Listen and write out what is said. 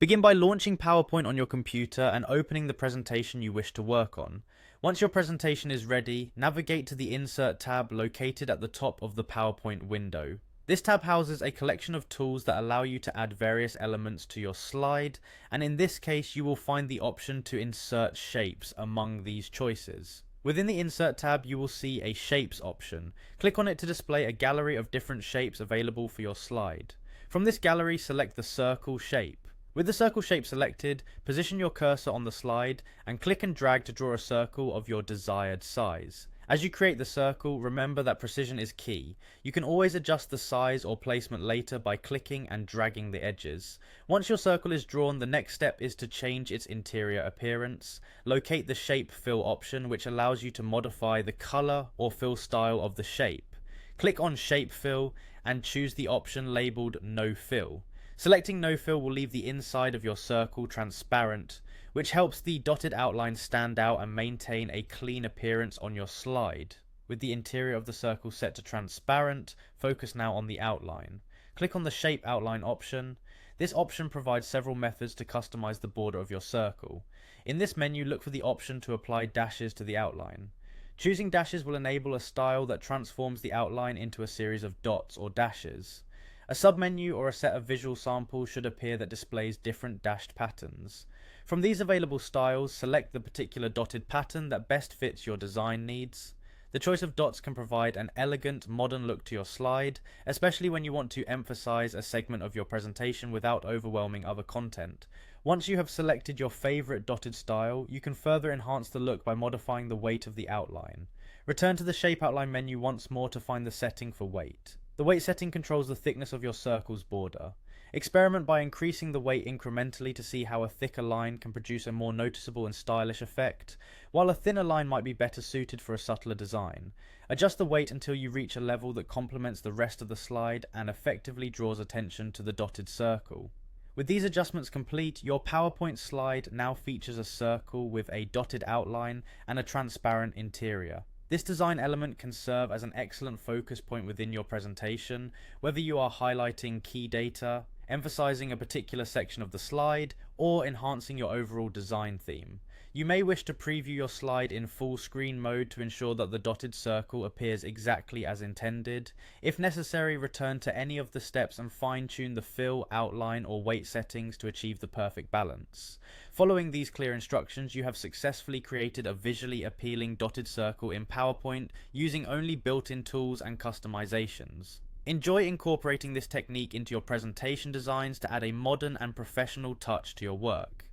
Begin by launching PowerPoint on your computer and opening the presentation you wish to work on. Once your presentation is ready, navigate to the Insert tab located at the top of the PowerPoint window. This tab houses a collection of tools that allow you to add various elements to your slide, and in this case you will find the option to insert shapes among these choices. Within the Insert tab you will see a Shapes option. Click on it to display a gallery of different shapes available for your slide. From this gallery, select the circle shape. With the circle shape selected, position your cursor on the slide and click and drag to draw a circle of your desired size. As you create the circle, remember that precision is key. You can always adjust the size or placement later by clicking and dragging the edges. Once your circle is drawn, the next step is to change its interior appearance. Locate the Shape Fill option, which allows you to modify the color or fill style of the shape. Click on Shape Fill and choose the option labeled No Fill. Selecting No Fill will leave the inside of your circle transparent, which helps the dotted outline stand out and maintain a clean appearance on your slide. With the interior of the circle set to transparent, focus now on the outline. Click on the Shape Outline option. This option provides several methods to customize the border of your circle. In this menu, look for the option to apply dashes to the outline. Choosing dashes will enable a style that transforms the outline into a series of dots or dashes. A submenu or a set of visual samples should appear that displays different dashed patterns. From these available styles, select the particular dotted pattern that best fits your design needs. The choice of dots can provide an elegant, modern look to your slide, especially when you want to emphasize a segment of your presentation without overwhelming other content. Once you have selected your favorite dotted style, you can further enhance the look by modifying the weight of the outline. Return to the Shape Outline menu once more to find the setting for weight. The weight setting controls the thickness of your circle's border. Experiment by increasing the weight incrementally to see how a thicker line can produce a more noticeable and stylish effect, while a thinner line might be better suited for a subtler design. Adjust the weight until you reach a level that complements the rest of the slide and effectively draws attention to the dotted circle. With these adjustments complete, your PowerPoint slide now features a circle with a dotted outline and a transparent interior. This design element can serve as an excellent focus point within your presentation, whether you are highlighting key data, emphasizing a particular section of the slide, or enhancing your overall design theme. You may wish to preview your slide in full screen mode to ensure that the dotted circle appears exactly as intended. If necessary, return to any of the steps and fine-tune the fill, outline, or weight settings to achieve the perfect balance. Following these clear instructions, you have successfully created a visually appealing dotted circle in PowerPoint using only built-in tools and customizations. Enjoy incorporating this technique into your presentation designs to add a modern and professional touch to your work.